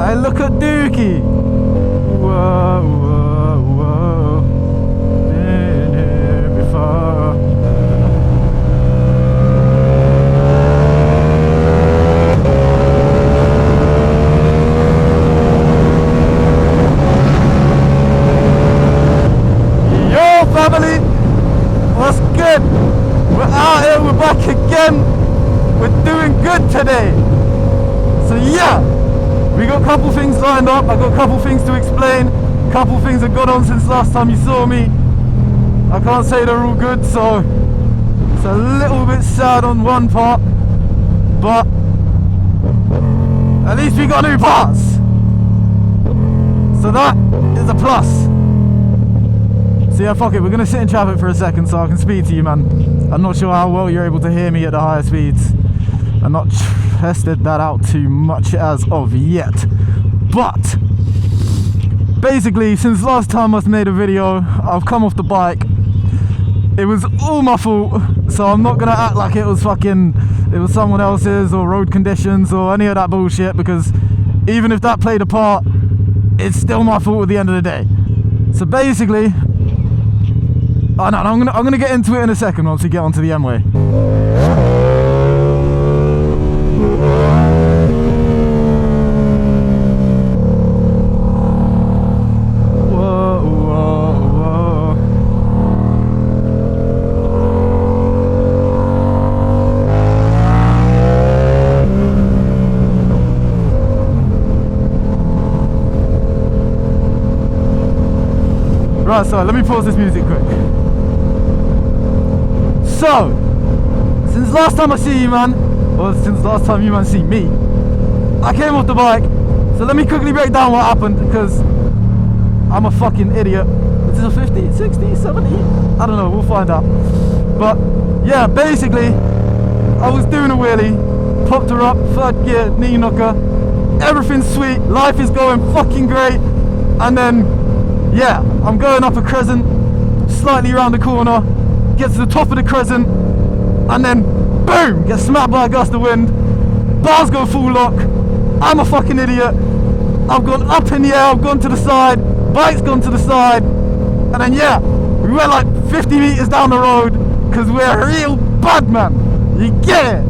Hey, look at Dookie. Whoa, whoa, whoa. Been here before. Yo, family. What's good? We're out here. We're back again. We're doing good today. So yeah. We got a couple things lined up. I got a couple things to explain. A couple things have gone on since last time you saw me. I can't say they're all good, so it's a little bit sad on one part, but at least we got new parts, so that is a plus. So yeah, fuck it, we're gonna sit in traffic for a second so I can speak to you, man. I'm not sure how well you're able to hear me at the higher speeds. I'm not tested that out too much as of yet, but basically since last time I made a video, I've come off the bike. It was all my fault, so I'm not gonna act like it was someone else's or road conditions or any of that bullshit, because even if that played a part, it's still my fault at the end of the day. So basically, I'm gonna get into it in a second once we get onto the M-way. Right, so let me pause this music quick. So, since last time I see you, man, or since last time you man see me, I came off the bike. So let me quickly break down what happened, because I'm a fucking idiot. Is this a 50, 60, 70? I don't know, we'll find out. But yeah, basically, I was doing a wheelie, popped her up, third gear, knee knocker, everything's sweet, life is going fucking great, and then yeah, I'm going up a crescent, slightly around the corner, get to the top of the crescent, and then boom, get smacked by a gust of wind, bars go full lock, I'm a fucking idiot, I've gone up in the air, I've gone to the side, bike's gone to the side, and then yeah, we went like 50 meters down the road, because we're real bad, man, you get it?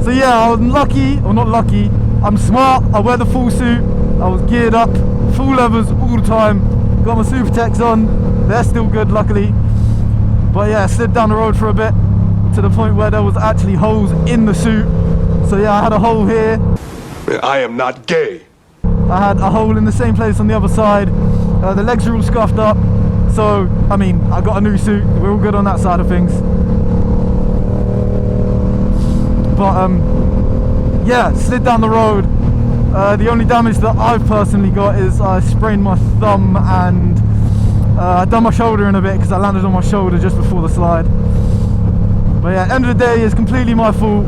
So yeah, I was lucky, or not lucky, I'm smart, I wear the full suit, I was geared up, full levers all the time, got my super techs on, they're still good luckily, but yeah, slid down the road for a bit to the point where there was actually holes in the suit. So yeah, I had a hole here, I am not gay, I had a hole in the same place on the other side, the legs are all scuffed up, so I mean, I got a new suit, we're all good on that side of things. But yeah, slid down the road. The only damage that I've personally got is I sprained my thumb, and I done my shoulder in a bit because I landed on my shoulder just before the slide. But yeah, end of the day, it's completely my fault.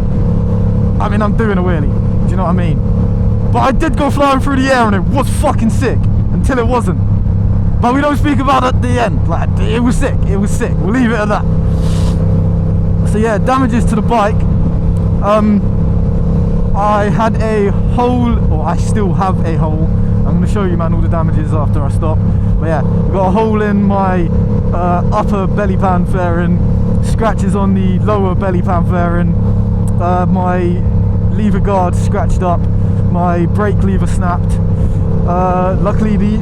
I mean, I'm doing a wheelie, do you know what I mean? But I did go flying through the air and it was fucking sick, until it wasn't. But we don't speak about it at the end, like, it was sick, we'll leave it at that. So yeah, damages to the bike. I had a hole, or I still have a hole. I'm going to show you, man, all the damages after I stop. But yeah, I've got a hole in my upper belly pan fairing, scratches on the lower belly pan fairing, my lever guard scratched up, my brake lever snapped. Luckily the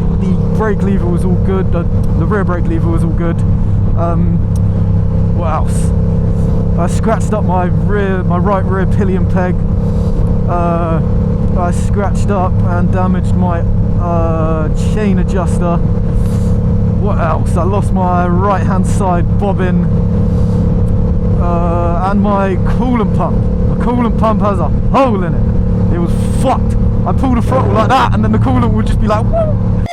brake lever was all good, the rear brake lever was all good. What else? I scratched up my right rear pillion peg. I scratched up and damaged my chain adjuster. What else? I lost my right hand side bobbin, and my coolant pump. The coolant pump has a hole in it. It was fucked. I pulled the throttle like that and then the coolant would just be like woo!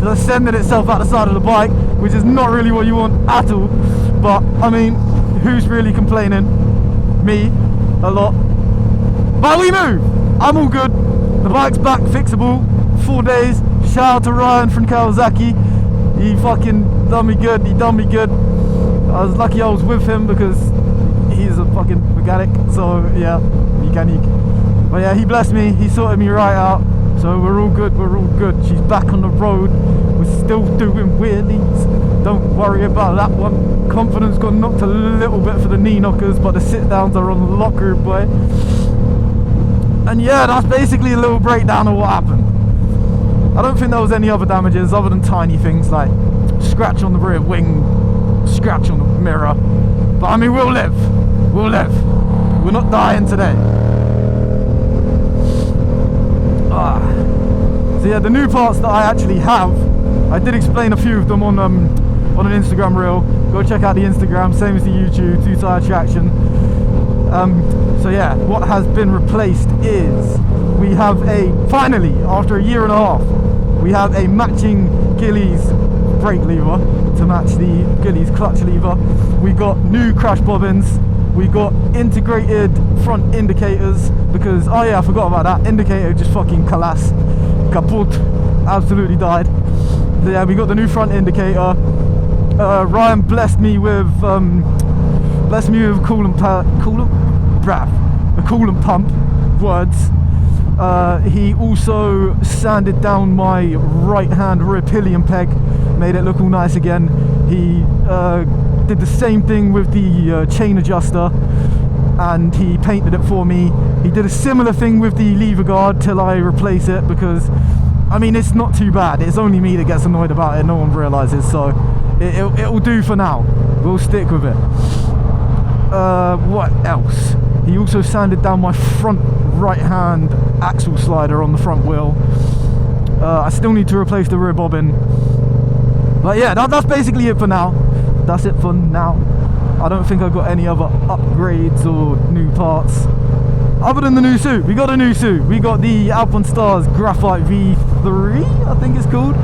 Just sending itself out the side of the bike, which is not really what you want at all. But I mean, who's really complaining? Me, a lot. But we move! I'm all good. The bike's back, fixable. 4 days. Shout out to Ryan from Kawasaki. He fucking done me good. I was lucky I was with him because he's a fucking mechanic. So yeah, mechanic. But yeah, he blessed me, he sorted me right out. So we're all good, we're all good. She's back on the road. We're still doing wheelies. Don't worry about that one. Confidence got knocked a little bit for the knee knockers, but the sit downs are on lock, group boy. And yeah, that's basically a little breakdown of what happened. I don't think there was any other damages other than tiny things like scratch on the rear wing, scratch on the mirror. But I mean, we'll live. We'll live. We're not dying today. So yeah, the new parts that I actually have, I did explain a few of them on an Instagram reel. Go check out the Instagram, same as the YouTube, two-tire traction. So yeah, what has been replaced is we have finally, after a year and a half, we have a matching Gillies brake lever to match the Gillies clutch lever. We got new crash bobbins. We got integrated front indicators because, oh yeah, I forgot about that. Indicator just fucking collapsed. Kaput. Absolutely died. So yeah, we got the new front indicator. Ryan blessed me with a coolant pump. Words. He also sanded down my right hand rear pillion peg, made it look all nice again. He did the same thing with the chain adjuster, and he painted it for me. He did a similar thing with the lever guard till I replace it, because I mean, it's not too bad. It's only me that gets annoyed about it, no one realizes, so it'll do for now. We'll stick with it. What else? He also sanded down my front right hand axle slider on the front wheel. I still need to replace the rear bobbin, but yeah, that's basically it for now. That's it for now. I don't think I've got any other upgrades or new parts other than the new suit. We got a new suit. We got the Alpenstars Graphite V3, I think it's called,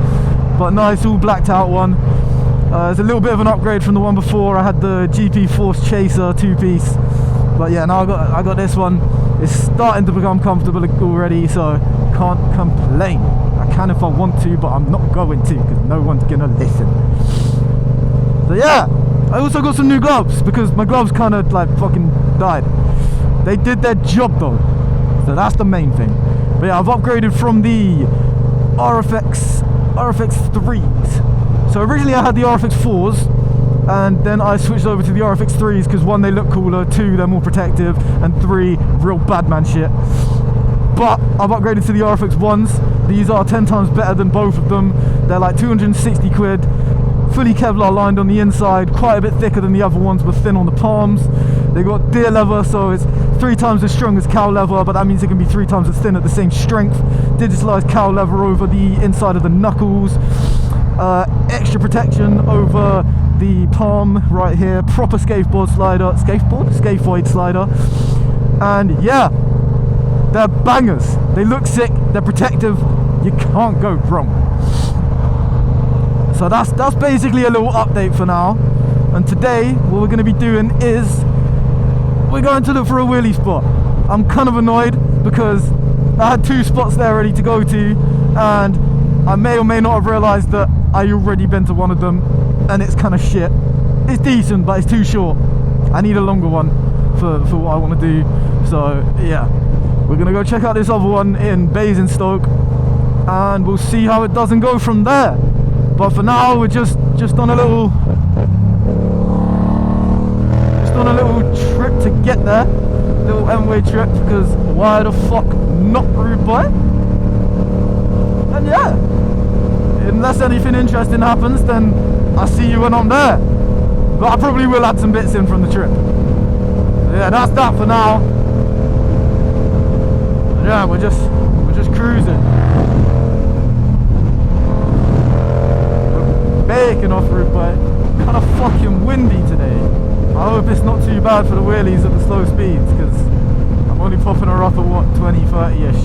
but nice, all blacked out one. It's a little bit of an upgrade from the one before. I had the GP Force Chaser 2-piece, but yeah, now I got this one. It's starting to become comfortable already, so can't complain. I can if I want to, but I'm not going to, because no one's gonna listen. So yeah, I also got some new gloves, because my gloves kind of like fucking died. They did their job though, so that's the main thing. But yeah, I've upgraded from the RFX 3s. So originally I had the RFX 4s, and then I switched over to the RFX 3s because 1, they look cooler, 2, they're more protective, and 3, real bad man shit. But I've upgraded to the RFX 1s. These are 10 times better than both of them. They're like 260 quid, fully Kevlar lined on the inside, quite a bit thicker than the other ones, but thin on the palms. They got deer leather, so it's 3 times as strong as cow leather, but that means it can be 3 times as thin at the same strength. Digitalized cow leather over the inside of the knuckles. Extra protection over the palm right here. Proper skateboard scaphoid slider. And yeah, they're bangers. They look sick, they're protective, you can't go wrong. So that's basically a little update for now. And today what we're going to be doing is we're going to look for a wheelie spot. I'm kind of annoyed because I had 2 spots there ready to go to, and I may or may not have realized that I already been to one of them and it's kind of shit. It's decent, but it's too short. I need a longer one for what I want to do. So yeah, we're gonna go check out this other one in Basingstoke, and we'll see how it does and go from there. But for now, we're just on a little trip to get there, little M-way trip, because why the fuck not, rude boy? And yeah, unless anything interesting happens, then I'll see you when I'm there. But I probably will add some bits in from the trip. So yeah, that's that for now. And yeah, we're just cruising. We're baking off, rude boy. Kind of fucking windy today. I hope it's not too bad for the wheelies at the slow speeds, because I'm only popping her up at what, 20-30ish.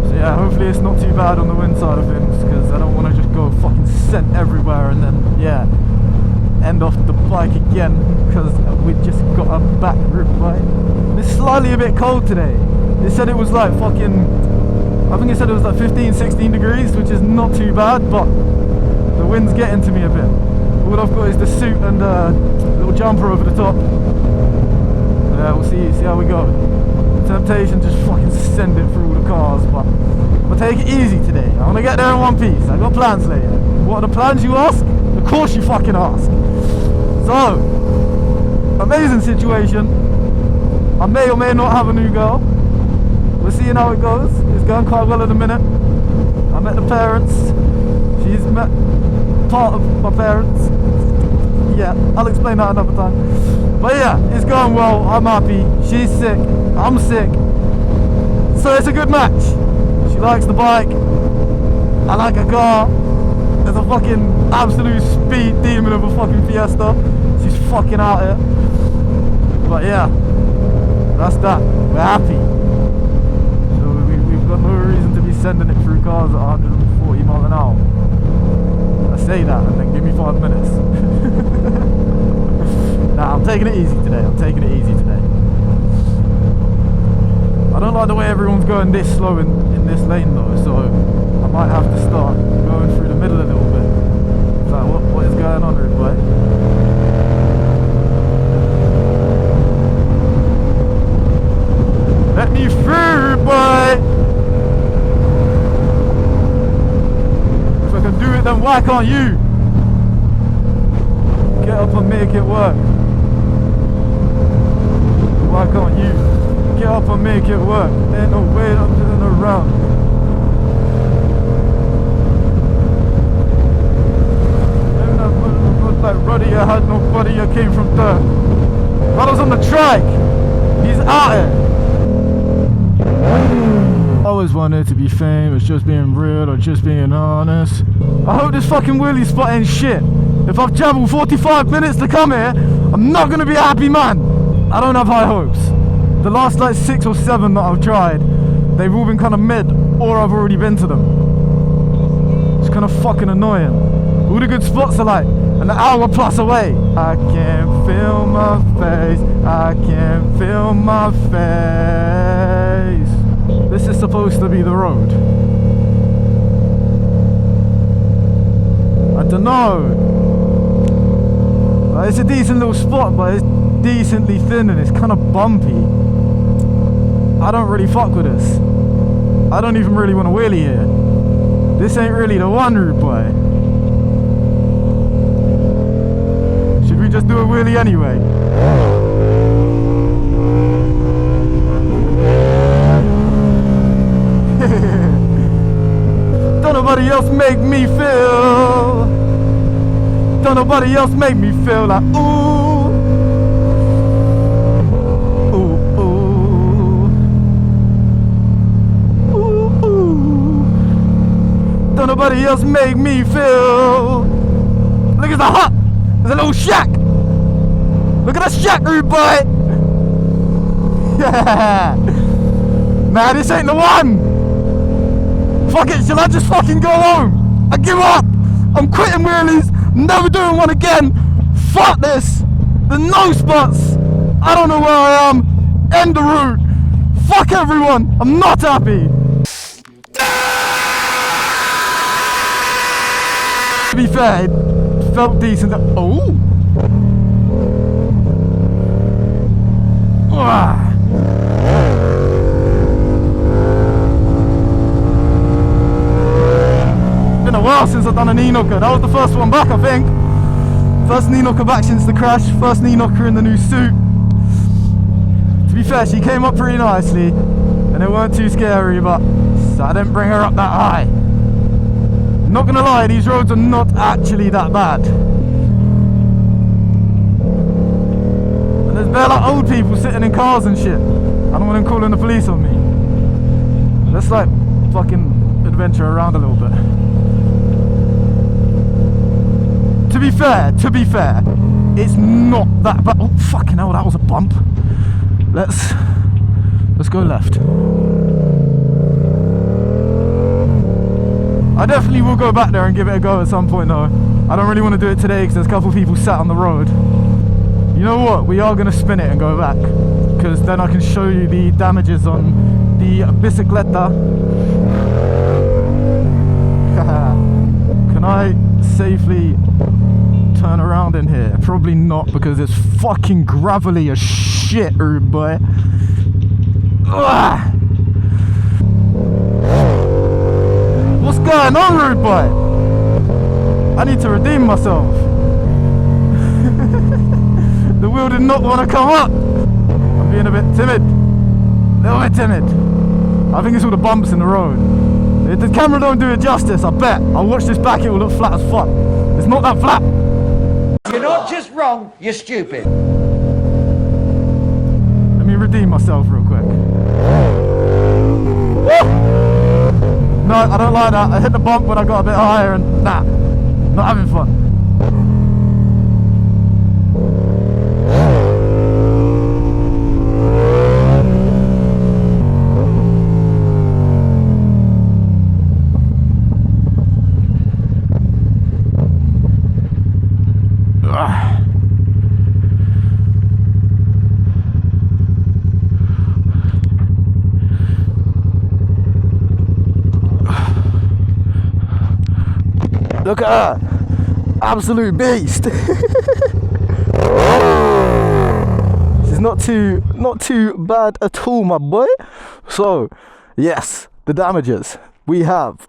So yeah, hopefully it's not too bad on the wind side of things, because I don't want to just go fucking scent everywhere and then yeah, end off the bike again because we just got a back route right. It's slightly a bit cold today. They said it was like fucking, I think it said it was like 15-16 degrees, which is not too bad, but the wind's getting to me a bit. All I've got is the suit and a little jumper over the top. Yeah, we'll see how we go. temptation to just fucking send it through all the cars, but I'm gonna take it easy today. I wanna get there in one piece. I got plans later. What are the plans, you ask? Of course you fucking ask. So, amazing situation. I may or may not have a new girl. We're seeing how it goes. It's going quite well at the minute. I met the parents. She's met part of my parents. Yeah, I'll explain that another time. But yeah, it's going well. I'm happy. She's sick. I'm sick. So it's a good match. She likes the bike. I like her car. There's a fucking absolute speed demon of a fucking Fiesta. She's fucking out here. But yeah, that's that. We're happy. So we've got no reason to be sending it through cars at 140 miles an hour. I say that and then give me 5 minutes. Nah, I'm taking it easy today. I'm taking it easy today. I don't like the way everyone's going this slow in this lane though, so I might have to start going through the middle a little bit. It's like, what is going on, rude boy? Let me through, boy! If I can do it, then why can't you? Get up and make it work. Why can't you? Get up and make it work. Ain't no way I'm turning around. Like Ruddy, I had nobody, I came from dirt. I was on the track. He's out here. I always wanted to be famous, just being real or just being honest. I hope this fucking wheelie spot ain't shit. If I've travelled 45 minutes to come here, I'm not gonna be a happy man. I don't have high hopes. The last like 6 or 7 that I've tried, they've all been kind of mid, or I've already been to them. It's kind of fucking annoying. All the good spots are like an hour plus away. I can't feel my face, I can't feel my face. This is supposed to be the road. I don't know. Like, it's a decent little spot, but it's decently thin and it's kind of bumpy. I don't really fuck with this. I don't even really want to wheelie here. This ain't really the one, rude boy. Should we just do a wheelie anyway? Don't nobody else make me feel. Don't nobody else make me feel like ooh. Ooh, ooh. Ooh, ooh. Don't nobody else make me feel. Look at the hut. There's a little shack. Look at that shack, rude boy. Yeah. Nah, this ain't the one. Fuck it, shall I just fucking go home? I give up. I'm quitting wheelies. Never doing one again. Fuck this. There's no spots. I don't know where I am. End the route. Fuck everyone. I'm not happy. To be fair, it felt decent. Oh. Been a while since I've done a knee knocker. That was the first one back, I think. First knee knocker back since the crash. First knee knocker in the new suit. To be fair, she came up pretty nicely and it weren't too scary, but so I didn't bring her up that high. Not gonna lie, these roads are not actually that bad. And there's bare like old people sitting in cars and shit. I don't want them calling the police on me. Let's like fucking adventure around a little bit. To be fair, it's not that bad. Oh fucking hell, that was a bump. Let's go left. I definitely will go back there and give it a go at some point though. I don't really want to do it today because there's a couple of people sat on the road. You know what, we are going to spin it and go back, because then I can show you the damages on the bicicleta. Can I safely turn around in here? Probably not, because it's fucking gravelly as shit, rude boy. Ugh. What's going on, rude boy? I need to redeem myself. The wheel did not want to come up. I'm being a bit timid. A little bit timid. I think it's all the bumps in the road. If the camera don't do it justice, I bet I'll watch this back, it will look flat as fuck. It's not that flat. You're not just wrong, you're stupid. Let me redeem myself real quick. Woo! No, I don't like that. I hit the bump when I got a bit higher and nah, not having fun. Look at her, absolute beast. She's not too bad at all, my boy. So, yes, the damages. We have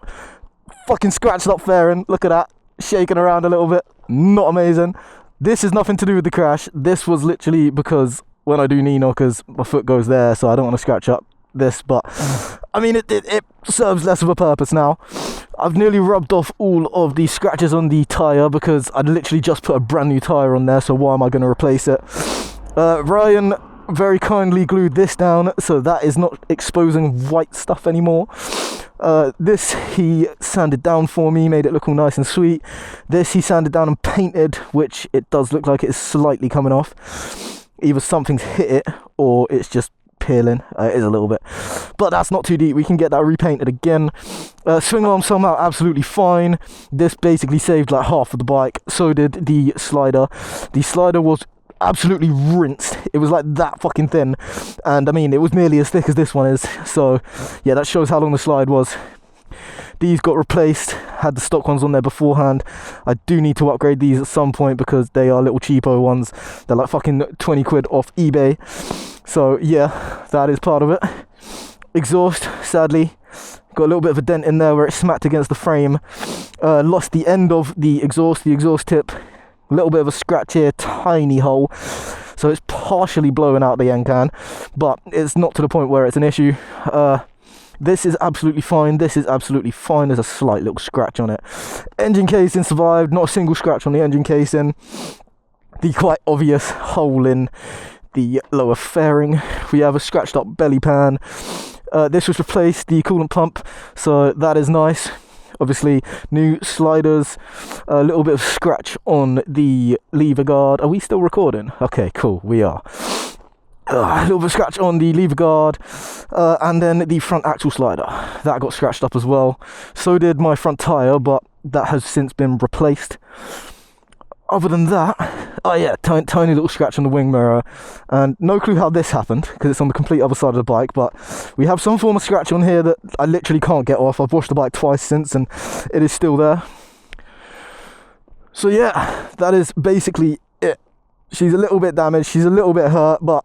fucking scratched up fairing. Look at that, shaking around a little bit. Not amazing. This is nothing to do with the crash. This was literally because when I do knee knockers, my foot goes there, so I don't want to scratch up this, but I mean it serves less of a purpose now. I've nearly rubbed off all of the scratches on the tyre because I'd literally just put a brand new tyre on there, so why am I going to replace it? Ryan very kindly glued this down, so that is not exposing white stuff anymore. This he sanded down for me, made it look all nice and sweet. This he sanded down and painted, which it does look like it is slightly coming off. Either something's hit it or it's just peeling. It is a little bit, but that's not too deep. We can get that repainted again. Swing arm somehow absolutely fine. This basically saved like half of the bike. So did the slider. The slider was absolutely rinsed. It was like that fucking thin, and I mean it was nearly as thick as this one is. So yeah, that shows how long the slide was. These got replaced, had the stock ones on there beforehand. I do need to upgrade these at some point because they are little cheapo ones. They're like fucking 20 quid off eBay. So yeah, that is part of it. Exhaust, sadly, got a little bit of a dent in there where it smacked against the frame. Lost the end of the exhaust tip. A little bit of a scratch here, tiny hole. So it's partially blowing out the end can, but it's not to the point where it's an issue. This is absolutely fine. This is absolutely fine. There's a slight little scratch on it. Engine casing survived. Not a single scratch on the engine casing. The quite obvious hole in the lower fairing. We have a scratched up belly pan. This was replaced, the coolant pump, so that is nice. Obviously, new sliders. A little bit of scratch on the lever guard. Are we still recording? Okay, cool. We are. A little bit of scratch on the lever guard, and then the front axle slider that got scratched up as well. So did my front tire, but that has since been replaced. Other than that, oh yeah, tiny little scratch on the wing mirror, and no clue how this happened because it's on the complete other side of the bike, but we have some form of scratch on here that I literally can't get off. I've washed the bike twice since and it is still there. So yeah, that is basically it. She's a little bit damaged, she's a little bit hurt, but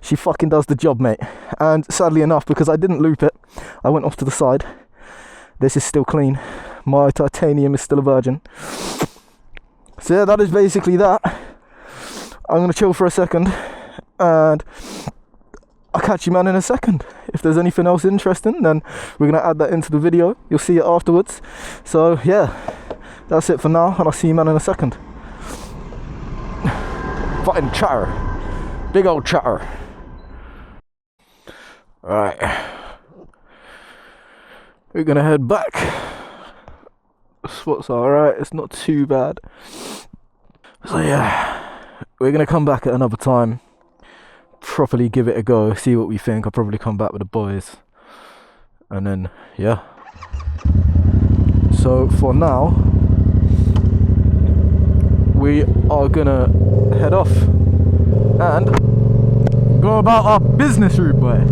she fucking does the job, mate. And sadly enough, because I didn't loop it, I went off to the side. This is still clean. My titanium is still a virgin. So yeah, that is basically that. I'm going to chill for a second, and I'll catch you, man, in a second. If there's anything else interesting, then we're going to add that into the video. You'll see it afterwards. So yeah, that's it for now, and I'll see you, man, in a second. Fucking chatter. Big old chatter. Right, we're gonna head back. The spot's alright, it's not too bad. So yeah, we're gonna come back at another time, properly give it a go, see what we think. I'll probably come back with the boys, and then yeah. So for now, we are gonna head off and go about our business, rude boy.